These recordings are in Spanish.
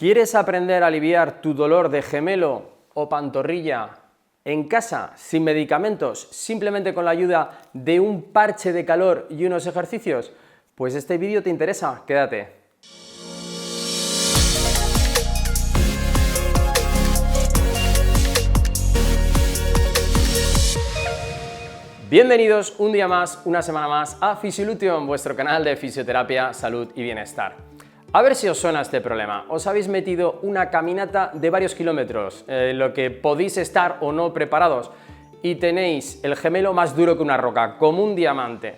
¿Quieres aprender a aliviar tu dolor de gemelo o pantorrilla en casa, sin medicamentos, simplemente con la ayuda de un parche de calor y unos ejercicios? Pues este vídeo te interesa, quédate. Bienvenidos un día más, una semana más a Fisiolution, vuestro canal de fisioterapia, salud y bienestar. A ver si os suena este problema. Os habéis metido una caminata de varios kilómetros, en lo que podéis estar o no preparados, y tenéis el gemelo más duro que una roca, como un diamante.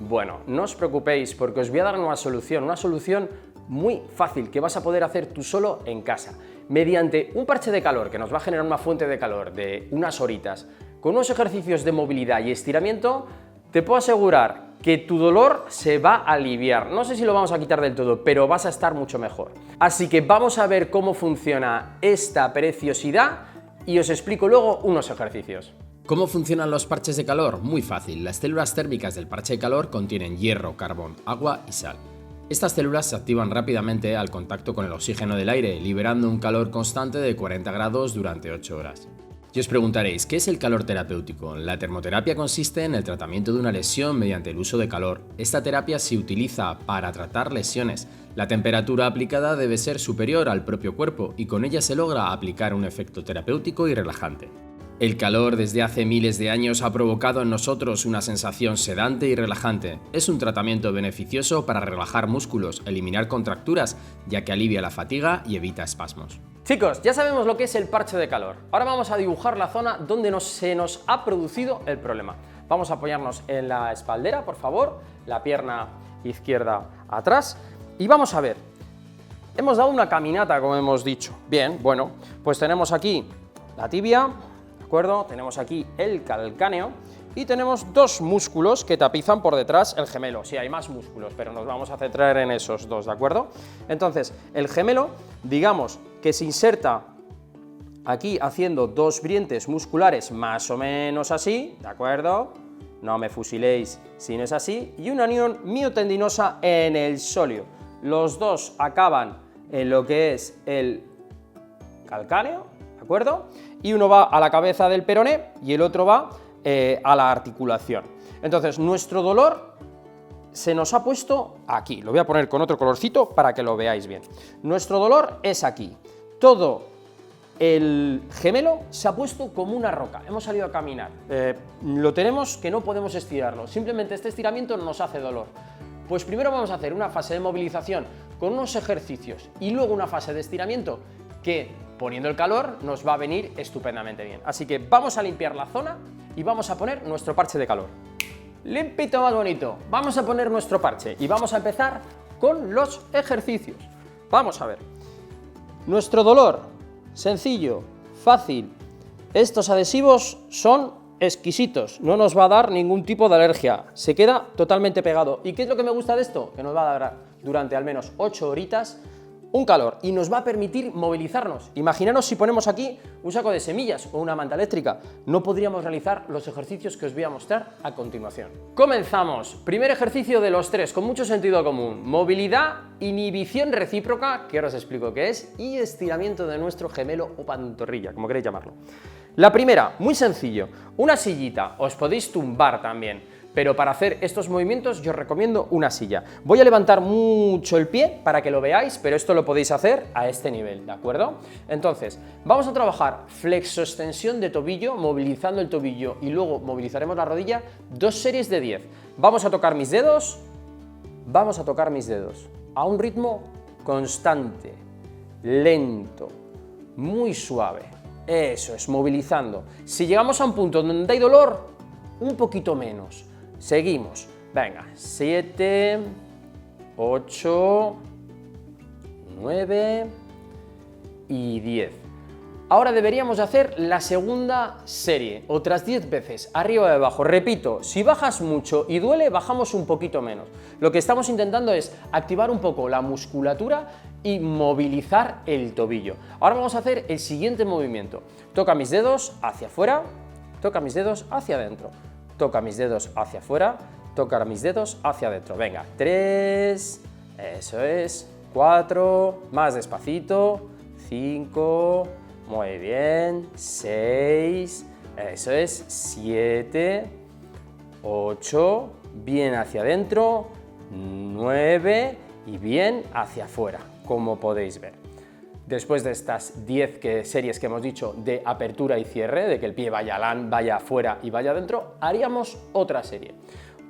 Bueno, no os preocupéis porque os voy a dar una solución muy fácil que vas a poder hacer tú solo en casa, mediante un parche de calor que nos va a generar una fuente de calor de unas horitas, con unos ejercicios de movilidad y estiramiento. Te puedo asegurar que tu dolor se va a aliviar. No sé si lo vamos a quitar del todo, pero vas a estar mucho mejor. Así que vamos a ver cómo funciona esta preciosidad y os explico luego unos ejercicios. ¿Cómo funcionan los parches de calor? Muy fácil. Las células térmicas del parche de calor contienen hierro, carbón, agua y sal. Estas células se activan rápidamente al contacto con el oxígeno del aire, liberando un calor constante de 40 grados durante 8 horas. Y os preguntaréis, ¿qué es el calor terapéutico? La termoterapia consiste en el tratamiento de una lesión mediante el uso de calor. Esta terapia se utiliza para tratar lesiones. La temperatura aplicada debe ser superior al propio cuerpo y con ella se logra aplicar un efecto terapéutico y relajante. El calor desde hace miles de años ha provocado en nosotros una sensación sedante y relajante. Es un tratamiento beneficioso para relajar músculos, eliminar contracturas, ya que alivia la fatiga y evita espasmos. Chicos, ya sabemos lo que es el parche de calor. Ahora vamos a dibujar la zona donde se nos ha producido el problema. Vamos a apoyarnos en la espaldera, por favor, la pierna izquierda atrás y vamos a ver. Hemos dado una caminata, como hemos dicho. Bien, bueno, pues tenemos aquí la tibia, ¿de acuerdo? Tenemos aquí el calcáneo y tenemos dos músculos que tapizan por detrás el gemelo. Sí, hay más músculos, pero nos vamos a centrar en esos dos, ¿de acuerdo? Entonces, el gemelo, digamos que se inserta aquí haciendo dos brientes musculares más o menos así, ¿de acuerdo? No me fusiléis si no es así, y una unión miotendinosa en el sóleo. Los dos acaban en lo que es el calcáneo, ¿de acuerdo? Y uno va a la cabeza del peroné y el otro va a la articulación. Entonces, nuestro dolor se nos ha puesto aquí. Lo voy a poner con otro colorcito para que lo veáis bien. Nuestro dolor es aquí. Todo el gemelo se ha puesto como una roca. Hemos salido a caminar. Lo tenemos que no podemos estirarlo. Simplemente este estiramiento nos hace dolor. Pues primero vamos a hacer una fase de movilización con unos ejercicios y luego una fase de estiramiento que, poniendo el calor, nos va a venir estupendamente bien. Así que vamos a limpiar la zona y vamos a poner nuestro parche de calor. Limpito más bonito. Vamos a poner nuestro parche y vamos a empezar con los ejercicios. Vamos a ver. Nuestro dolor, sencillo, fácil. Estos adhesivos son exquisitos, no nos va a dar ningún tipo de alergia. Se queda totalmente pegado. ¿Y qué es lo que me gusta de esto? Que nos va a dar durante al menos 8 horitas un calor y nos va a permitir movilizarnos. Imaginaros si ponemos aquí un saco de semillas o una manta eléctrica, no podríamos realizar los ejercicios que os voy a mostrar a continuación. Comenzamos. Primer ejercicio de los tres, con mucho sentido común. Movilidad, inhibición recíproca, que ahora os explico qué es, y estiramiento de nuestro gemelo o pantorrilla, como queréis llamarlo. La primera, muy sencillo, una sillita, os podéis tumbar también. Pero para hacer estos movimientos yo os recomiendo una silla. Voy a levantar mucho el pie para que lo veáis, pero esto lo podéis hacer a este nivel, ¿de acuerdo? Entonces, vamos a trabajar flexoextensión de tobillo, movilizando el tobillo y luego movilizaremos la rodilla, 2 series de 10. Vamos a tocar mis dedos a un ritmo constante, lento, muy suave. Eso es, movilizando. Si llegamos a un punto donde hay dolor, un poquito menos. Seguimos. Venga, 7, 8, 9 y 10. Ahora deberíamos hacer la segunda serie, otras 10 veces, arriba y abajo. Repito, si bajas mucho y duele, bajamos un poquito menos. Lo que estamos intentando es activar un poco la musculatura y movilizar el tobillo. Ahora vamos a hacer el siguiente movimiento. Toca mis dedos hacia afuera, toca mis dedos hacia adentro. Toca mis dedos hacia afuera, toca mis dedos hacia adentro. Venga, 3, eso es, 4, más despacito, 5, muy bien, 6, eso es, 7, 8, bien hacia adentro, 9 y bien hacia afuera, como podéis ver. Después de estas 10 series que hemos dicho de apertura y cierre, de que el pie vaya afuera y vaya adentro, haríamos otra serie.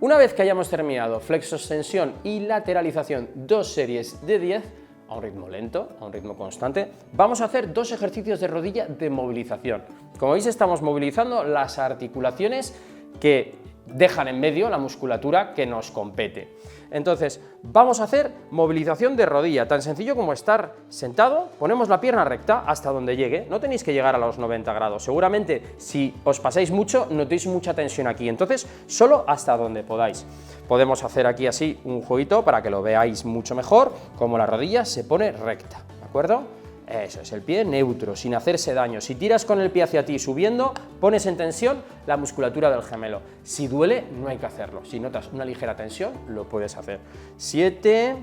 Una vez que hayamos terminado flexo-extensión y lateralización, 2 series de 10, a un ritmo lento, a un ritmo constante, vamos a hacer 2 ejercicios de rodilla de movilización. Como veis, estamos movilizando las articulaciones que dejan en medio la musculatura que nos compete. Entonces, vamos a hacer movilización de rodilla, tan sencillo como estar sentado, ponemos la pierna recta hasta donde llegue, no tenéis que llegar a los 90 grados, seguramente si os pasáis mucho notéis mucha tensión aquí, entonces solo hasta donde podáis. Podemos hacer aquí así un jueguito para que lo veáis mucho mejor, como la rodilla se pone recta, ¿de acuerdo? Eso es, el pie neutro, sin hacerse daño. Si tiras con el pie hacia ti subiendo, pones en tensión la musculatura del gemelo. Si duele, no hay que hacerlo. Si notas una ligera tensión, lo puedes hacer. 7,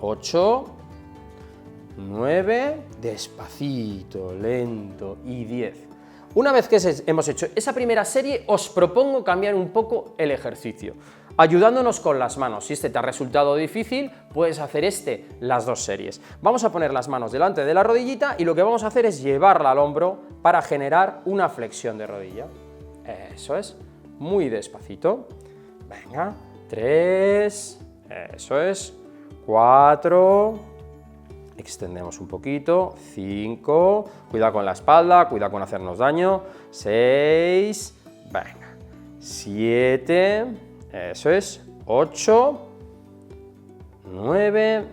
8, 9, despacito, lento y 10. Una vez que hemos hecho esa primera serie, os propongo cambiar un poco el ejercicio, ayudándonos con las manos. Si este te ha resultado difícil, puedes hacer las 2 series. Vamos a poner las manos delante de la rodillita y lo que vamos a hacer es llevarla al hombro para generar una flexión de rodilla. Eso es, muy despacito. Venga, 3, eso es, 4, extendemos un poquito, 5, cuidado con la espalda, cuidado con hacernos daño, 6, venga, 7, eso es, 8, 9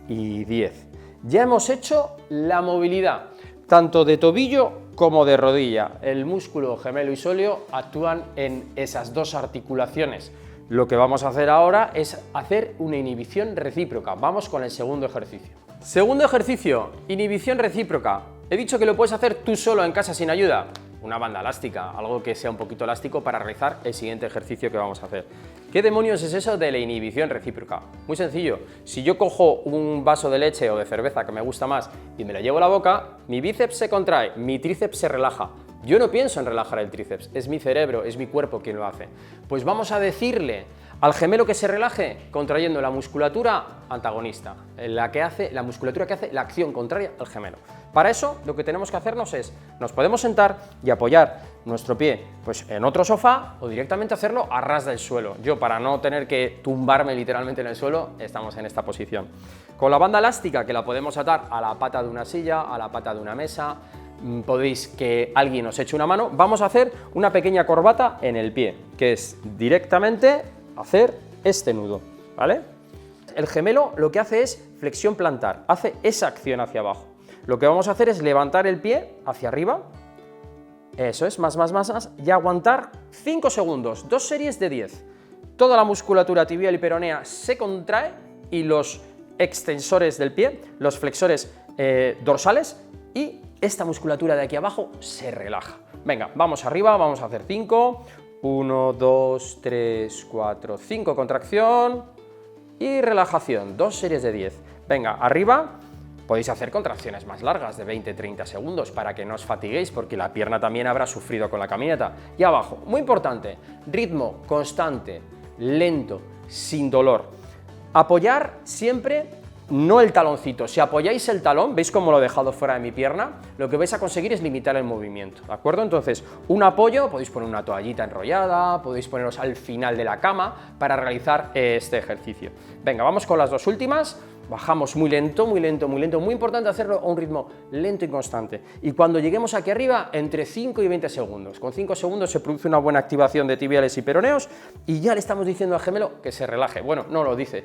y 10. Ya hemos hecho la movilidad, tanto de tobillo como de rodilla. El músculo gemelo isóleo actúan en esas 2 articulaciones. Lo que vamos a hacer ahora es hacer una inhibición recíproca. Vamos con el segundo ejercicio. Segundo ejercicio, inhibición recíproca. He dicho que lo puedes hacer tú solo en casa sin ayuda. Una banda elástica, algo que sea un poquito elástico para realizar el siguiente ejercicio que vamos a hacer. ¿Qué demonios es eso de la inhibición recíproca? Muy sencillo. Si yo cojo un vaso de leche o de cerveza que me gusta más y me lo llevo a la boca, mi bíceps se contrae, mi tríceps se relaja. Yo no pienso en relajar el tríceps, es mi cerebro, es mi cuerpo quien lo hace. Pues vamos a decirle al gemelo que se relaje contrayendo la musculatura antagonista, la musculatura que hace la acción contraria al gemelo. Para eso lo que tenemos que hacernos es, nos podemos sentar y apoyar nuestro pie pues, en otro sofá o directamente hacerlo a ras del suelo. Yo, para no tener que tumbarme literalmente en el suelo, estamos en esta posición. Con la banda elástica, que la podemos atar a la pata de una silla, a la pata de una mesa, podéis que alguien os eche una mano, vamos a hacer una pequeña corbata en el pie, que es directamente hacer este nudo, ¿vale? El gemelo lo que hace es flexión plantar, hace esa acción hacia abajo. Lo que vamos a hacer es levantar el pie hacia arriba, eso es, más, y aguantar 5 segundos, 2 series de 10. Toda la musculatura tibial y peronea se contrae y los extensores del pie, los flexores dorsales y esta musculatura de aquí abajo se relaja. Venga, vamos arriba, vamos a hacer 5, 1, 2, 3, 4, 5, contracción y relajación, 2 series de 10. Venga, arriba, podéis hacer contracciones más largas de 20-30 segundos para que no os fatiguéis porque la pierna también habrá sufrido con la caminata. Y abajo, muy importante, ritmo constante, lento, sin dolor. Apoyar siempre, no el taloncito. Si apoyáis el talón, ¿veis cómo lo he dejado fuera de mi pierna? Lo que vais a conseguir es limitar el movimiento, ¿de acuerdo? Entonces, un apoyo, podéis poner una toallita enrollada, podéis poneros al final de la cama para realizar este ejercicio. Venga, vamos con las 2 últimas. Bajamos muy lento, muy lento, muy lento. Muy importante hacerlo a un ritmo lento y constante. Y cuando lleguemos aquí arriba, entre 5 y 20 segundos. Con 5 segundos se produce una buena activación de tibiales y peroneos y ya le estamos diciendo al gemelo que se relaje. Bueno, no lo dice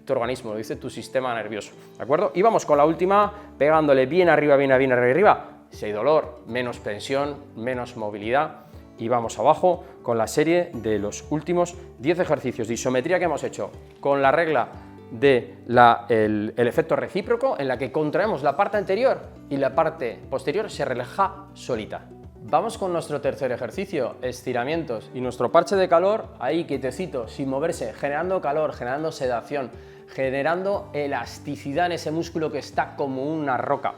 tu organismo, lo dice tu sistema nervioso, ¿de acuerdo? Y vamos con la última, pegándole bien arriba, bien arriba, bien arriba. Si hay dolor, menos tensión, menos movilidad. Y vamos abajo con la serie de los últimos 10 ejercicios de isometría que hemos hecho con la regla del efecto recíproco, en la que contraemos la parte anterior y la parte posterior se relaja solita. Vamos con nuestro tercer ejercicio, estiramientos, y nuestro parche de calor ahí quietecito, sin moverse, generando calor, generando sedación, generando elasticidad en ese músculo que está como una roca.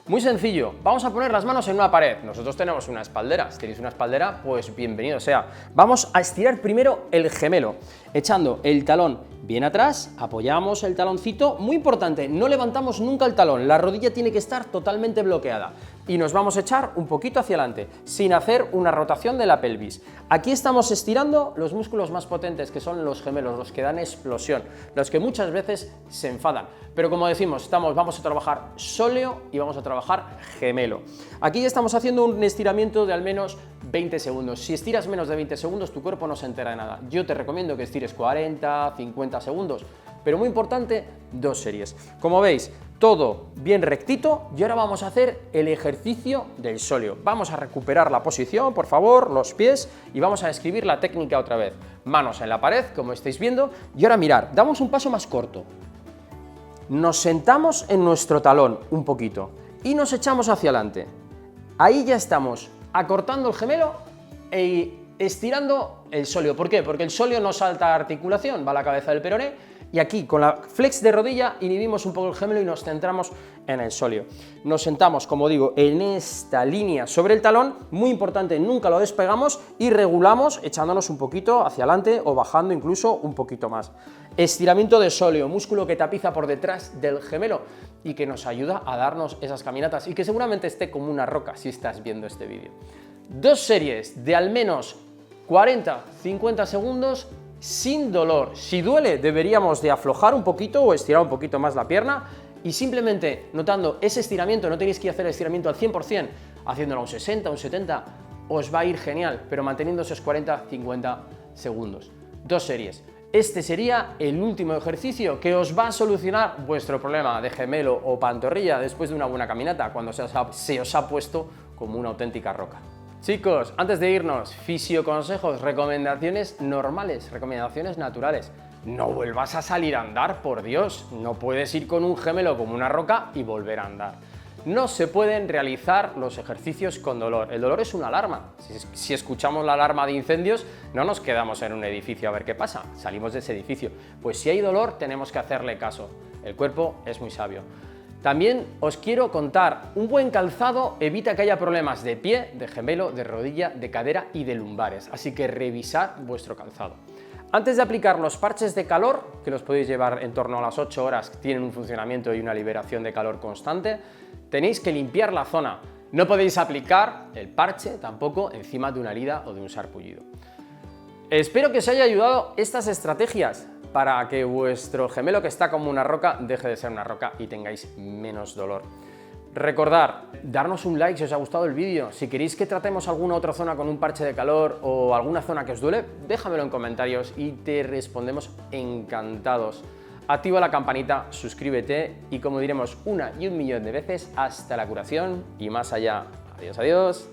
Muy sencillo, vamos a poner las manos en una pared. Nosotros tenemos una espaldera, si tenéis una espaldera, pues bienvenido sea. Vamos a estirar primero el gemelo, echando el talón bien atrás, apoyamos el taloncito, muy importante, no levantamos nunca el talón, la rodilla tiene que estar totalmente bloqueada y nos vamos a echar un poquito hacia adelante, sin hacer una rotación de la pelvis. Aquí estamos estirando los músculos más potentes, que son los gemelos, los que dan explosión, los que muchas veces se enfadan, pero como decimos, vamos a trabajar sóleo y vamos a trabajar gemelo. Aquí estamos haciendo un estiramiento de al menos 20 segundos. Si estiras menos de 20 segundos, tu cuerpo no se entera de nada. Yo te recomiendo que estires 40, 50 segundos, pero muy importante, 2 series. Como veis, todo bien rectito y ahora vamos a hacer el ejercicio del sóleo. Vamos a recuperar la posición, por favor, los pies y vamos a describir la técnica otra vez. Manos en la pared, como estáis viendo, y ahora mirar, damos un paso más corto. Nos sentamos en nuestro talón un poquito y nos echamos hacia adelante. Ahí ya estamos acortando el gemelo e estirando el sóleo. ¿Por qué? Porque el sóleo no salta a articulación, va a la cabeza del peroné y aquí con la flex de rodilla inhibimos un poco el gemelo y nos centramos en el sóleo. Nos sentamos, como digo, en esta línea sobre el talón, muy importante, nunca lo despegamos y regulamos echándonos un poquito hacia adelante o bajando incluso un poquito más. Estiramiento de sóleo, músculo que tapiza por detrás del gemelo y que nos ayuda a darnos esas caminatas y que seguramente esté como una roca si estás viendo este vídeo. 2 series de al menos 40-50 segundos sin dolor. Si duele, deberíamos de aflojar un poquito o estirar un poquito más la pierna y simplemente notando ese estiramiento, no tenéis que hacer el estiramiento al 100%, haciéndolo a un 60, un 70, os va a ir genial, pero manteniendo esos 40-50 segundos. 2 series. Este sería el último ejercicio que os va a solucionar vuestro problema de gemelo o pantorrilla después de una buena caminata, cuando se os ha puesto como una auténtica roca. Chicos, antes de irnos, fisioconsejos, recomendaciones normales, recomendaciones naturales. No vuelvas a salir a andar, por Dios. No puedes ir con un gemelo como una roca y volver a andar. No se pueden realizar los ejercicios con dolor. El dolor es una alarma. Si escuchamos la alarma de incendios, no nos quedamos en un edificio a ver qué pasa. Salimos de ese edificio. Pues si hay dolor, tenemos que hacerle caso. El cuerpo es muy sabio. También os quiero contar, un buen calzado evita que haya problemas de pie, de gemelo, de rodilla, de cadera y de lumbares. Así que revisad vuestro calzado. Antes de aplicar los parches de calor, que los podéis llevar en torno a las 8 horas, tienen un funcionamiento y una liberación de calor constante, tenéis que limpiar la zona. No podéis aplicar el parche tampoco encima de una herida o de un sarpullido. Espero que os haya ayudado estas estrategias para que vuestro gemelo que está como una roca deje de ser una roca y tengáis menos dolor. Recordad, darnos un like si os ha gustado el vídeo. Si queréis que tratemos alguna otra zona con un parche de calor o alguna zona que os duele, déjamelo en comentarios y te respondemos encantados. Activa la campanita, suscríbete y como diremos una y un millón de veces, hasta la curación y más allá. Adiós, adiós.